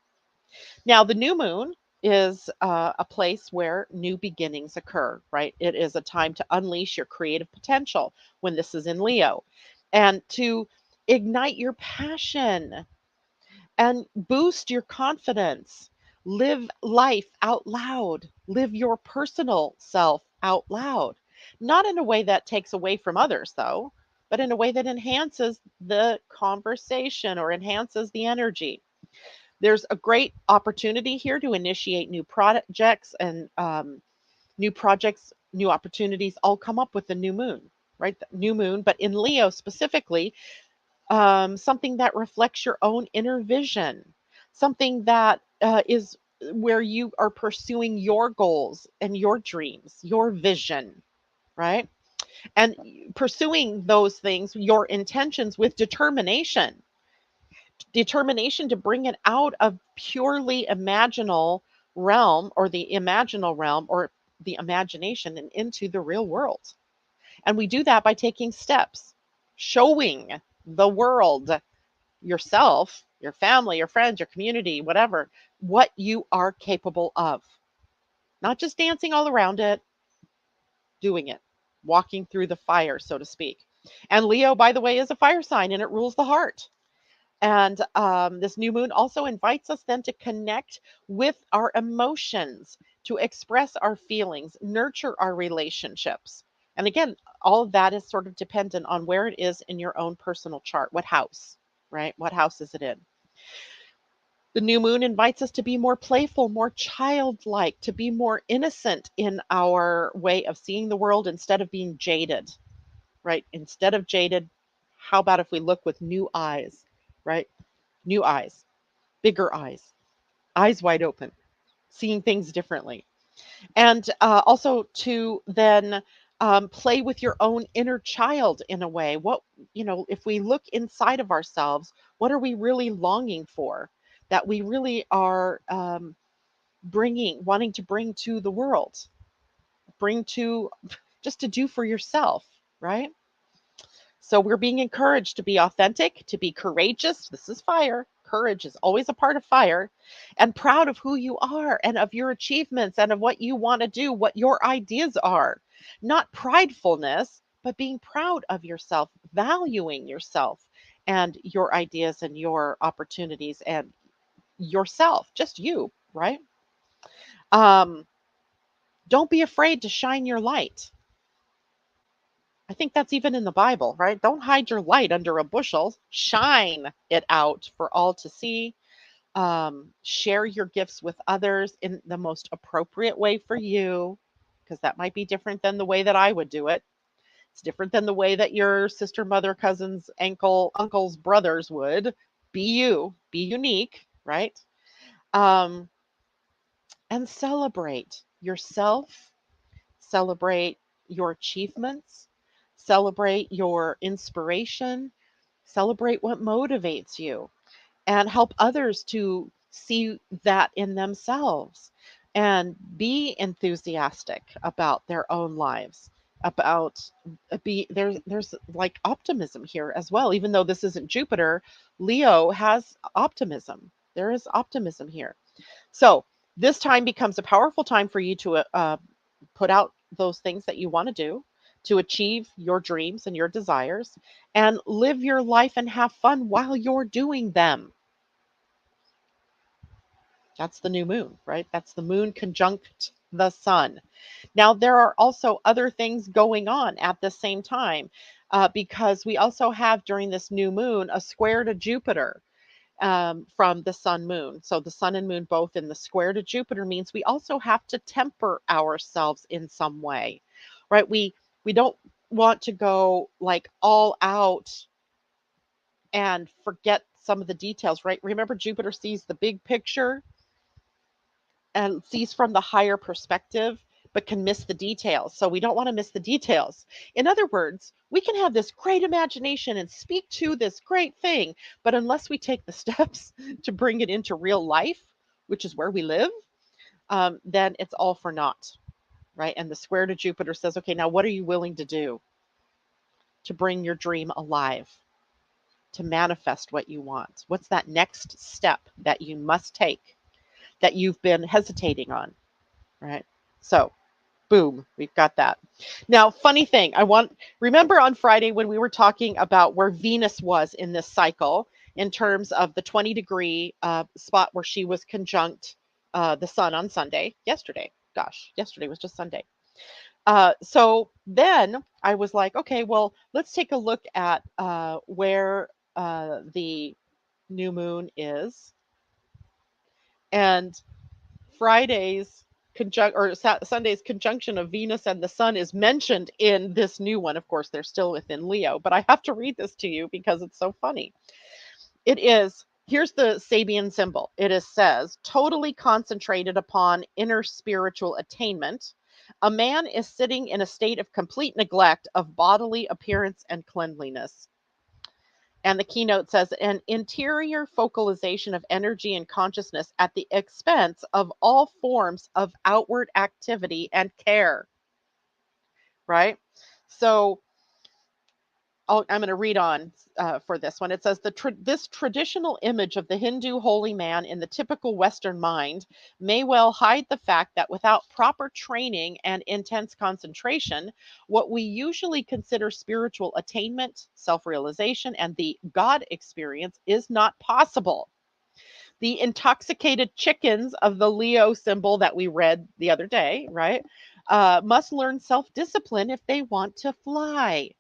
Now, the new moon is a place where new beginnings occur, right? It is a time to unleash your creative potential when this is in Leo, and to ignite your passion and boost your confidence. Live life out loud. Live your personal self out loud. Not in a way that takes away from others, though, but in a way that enhances the conversation or enhances the energy. There's a great opportunity here to initiate new projects, and new opportunities all come up with the new moon, right? The new moon, but in Leo specifically, something that reflects your own inner vision, something that is where you are pursuing your goals and your dreams, your vision, right? And pursuing those things, your intentions, with determination to bring it out of purely imaginal realm, or the imaginal realm, or the imagination, and into the real world. And we do that by taking steps, showing the world, yourself, your family, your friends, your community, whatever, what you are capable of. Not just dancing all around it, doing it, walking through the fire, so to speak. And Leo, by the way, is a fire sign and it rules the heart. And this new moon also invites us then to connect with our emotions, to express our feelings, nurture our relationships. And again, all of that is sort of dependent on where it is in your own personal chart. What house, right? What house is it in? The new moon invites us to be more playful, more childlike, to be more innocent in our way of seeing the world instead of being jaded, right? Instead of jaded, how about if we look with new eyes, right? New eyes, bigger eyes wide open, seeing things differently. And also to then play with your own inner child in a way. What, if we look inside of ourselves, what are we really longing for that we really are wanting to bring to the world, bring to just to do for yourself, right? So we're being encouraged to be authentic, to be courageous. This is fire. Courage is always a part of fire, and proud of who you are and of your achievements and of what you want to do, what your ideas are. Not pridefulness, but being proud of yourself, valuing yourself and your ideas and your opportunities and yourself, just you, right? Um, don't be afraid to shine your light. I think that's even in the Bible, right? Don't hide your light under a bushel. Shine it out for all to see. Share your gifts with others in the most appropriate way for you, because that might be different than the way that I would do it. It's different than the way that your sister, mother, cousins, uncles, brothers would. Be you, be unique, right? Um, and celebrate yourself, celebrate your achievements, celebrate your inspiration, celebrate what motivates you, and help others to see that in themselves and be enthusiastic about their own lives, about be there's like optimism here as well. Even though this isn't Jupiter, Leo has optimism. There is optimism here. So this time becomes a powerful time for you to put out those things that you want to do, to achieve your dreams and your desires, and live your life and have fun while you're doing them. That's the new moon, right? That's the moon conjunct the sun. Now, there are also other things going on at the same time because we also have during this new moon a square to Jupiter from the sun moon. So the sun and moon both in the square to Jupiter means we also have to temper ourselves in some way, right? We don't want to go like all out and forget some of the details, right? Remember, Jupiter sees the big picture and sees from the higher perspective, but can miss the details. So we don't want to miss the details. In other words, we can have this great imagination and speak to this great thing, but unless we take the steps to bring it into real life, which is where we live, then it's all for naught, right? And the square to Jupiter says, okay, now what are you willing to do to bring your dream alive, to manifest what you want? What's that next step that you must take that you've been hesitating on, right? So boom, we've got that. Now, funny thing, remember on Friday when we were talking about where Venus was in this cycle in terms of the 20-degree spot where she was conjunct the sun on Sunday, yesterday. Gosh, yesterday was just Sunday. So then I was like, okay, well, let's take a look at where the new moon is. And Friday's Sunday's conjunction of Venus and the Sun is mentioned in this new one. Of course, they're still within Leo, but I have to read this to you because it's so funny. Here's the Sabian symbol. Says, totally concentrated upon inner spiritual attainment. A man is sitting in a state of complete neglect of bodily appearance and cleanliness. And the keynote says an interior focalization of energy and consciousness at the expense of all forms of outward activity and care, right? So I'm going to read on for this one. It says this traditional image of the Hindu holy man in the typical Western mind may well hide the fact that without proper training and intense concentration, what we usually consider spiritual attainment, self-realization, and the God experience is not possible. The intoxicated chickens of the Leo symbol that we read the other day, right, must learn self-discipline if they want to fly.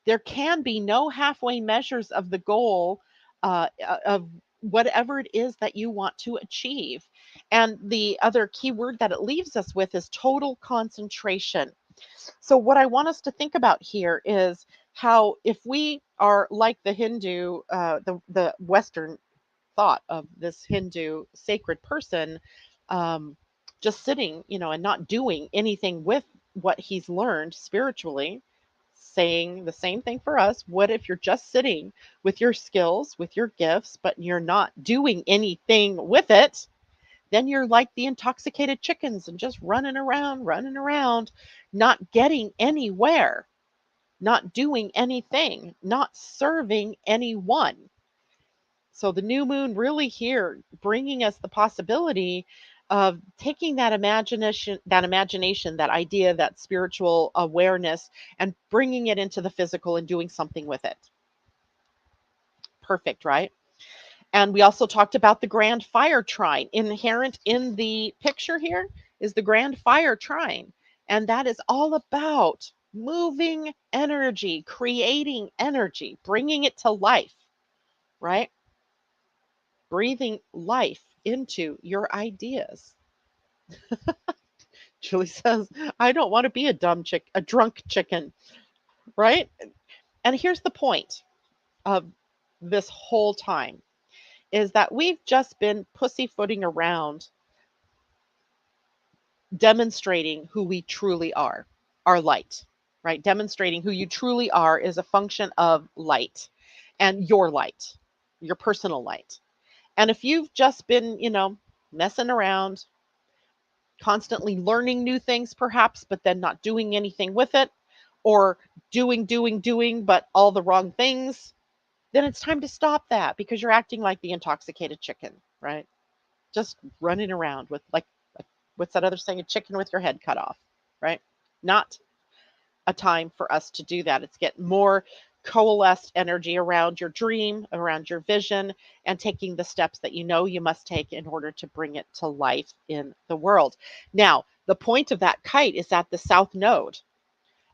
There can be no halfway measures of the goal of whatever it is that you want to achieve. And the other key word that it leaves us with is total concentration. So, what I want us to think about here is how, if we are like the Hindu, the Western thought of this Hindu sacred person, um, just sitting, and not doing anything with what he's learned spiritually, saying the same thing for us. What if you're just sitting with your skills, with your gifts, but you're not doing anything with it? Then you're like the intoxicated chickens and just running around, not getting anywhere, not doing anything, not serving anyone. So the new moon really here bringing us the possibility of taking that imagination, that idea, that spiritual awareness, and bringing it into the physical and doing something with it. Perfect, right? And we also talked about the grand fire trine. Inherent in the picture here is the grand fire trine. And that is all about moving energy, creating energy, bringing it to life, right? Breathing life into your ideas. Julie says, I don't want to be a drunk chicken, right? And here's the point of this whole time is that we've just been pussyfooting around demonstrating who we truly are, our light, right? Demonstrating who you truly are is a function of light and your personal light. And if you've just been, messing around, constantly learning new things perhaps, but then not doing anything with it, or doing, but all the wrong things, then it's time to stop that because you're acting like the intoxicated chicken, right? Just running around with like, what's that other saying? A chicken with your head cut off, right? Not a time for us to do that. It's get more coalesced energy around your dream, around your vision, and taking the steps that you know you must take in order to bring it to life in the world. Now, the point of that kite is at the south node.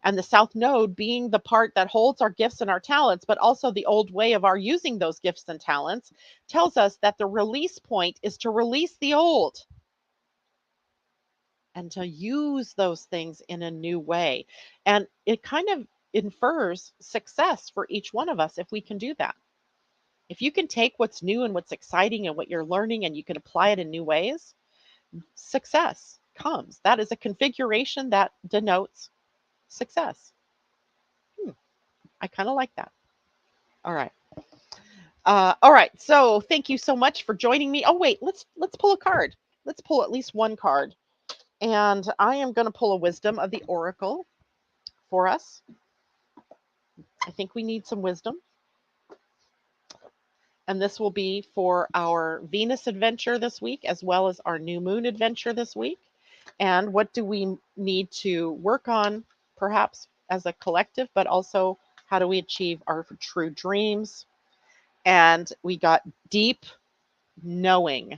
And the south node being the part that holds our gifts and our talents, but also the old way of our using those gifts and talents, tells us that the release point is to release the old and to use those things in a new way. And it kind of infers success for each one of us if we can do that. If you can take what's new and what's exciting and what you're learning and you can apply it in new ways, success comes. That is a configuration that denotes success. I kind of like that. All right. All right. So thank you so much for joining me. Oh, wait, let's pull a card. Let's pull at least one card. And I am going to pull a wisdom of the oracle for us. I think we need some wisdom. And this will be for our Venus adventure this week, as well as our new moon adventure this week. And what do we need to work on, perhaps as a collective, but also how do we achieve our true dreams? And we got deep knowing.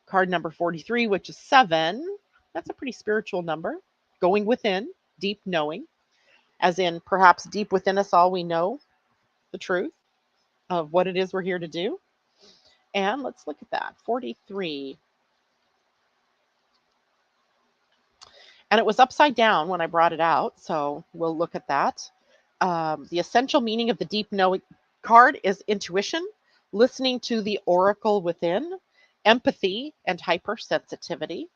Card number 43, which is 7. That's a pretty spiritual number. Going within, deep knowing, as in perhaps deep within us all we know the truth of what it is we're here to do. And let's look at that. 43. And it was upside down when I brought it out, so we'll look at that. The essential meaning of the deep knowing card is intuition, listening to the oracle within, empathy, and hypersensitivity.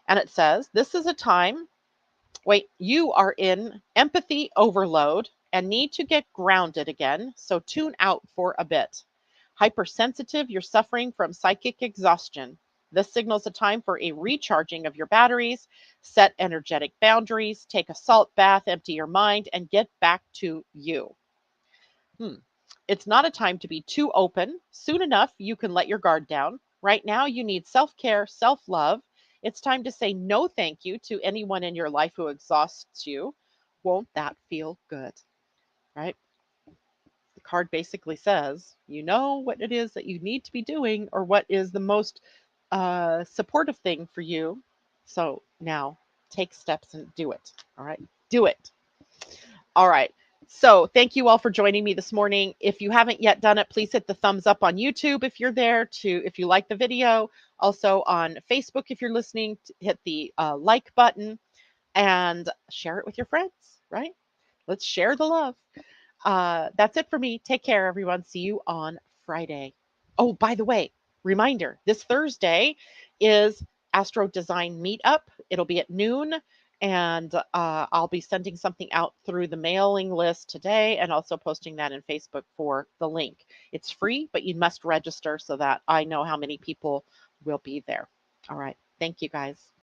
And it says, this is a time, you are in empathy overload and need to get grounded again, so tune out for a bit. Hypersensitive, you're suffering from psychic exhaustion. This signals a time for a recharging of your batteries, set energetic boundaries, take a salt bath, empty your mind, and get back to you. Hmm. It's not a time to be too open. Soon enough, you can let your guard down. Right now, you need self care, self love. It's time to say no thank you to anyone in your life who exhausts you. Won't that feel good? Right? The card basically says, you know what it is that you need to be doing or what is the most supportive thing for you. So now take steps and do it. All right. Do it. All right. So thank you all for joining me this morning. If you haven't yet done it, please hit the thumbs up on YouTube if you're there if you like the video. Also on Facebook, if you're listening, hit the like button and share it with your friends, right? Let's share the love. That's it for me. Take care, everyone. See you on Friday. Oh, by the way, reminder, this Thursday is Astro Design Meetup. It'll be at noon, and I'll be sending something out through the mailing list today and also posting that in Facebook for the link. It's free, but you must register so that I know how many people will be there. All right. Thank you, guys.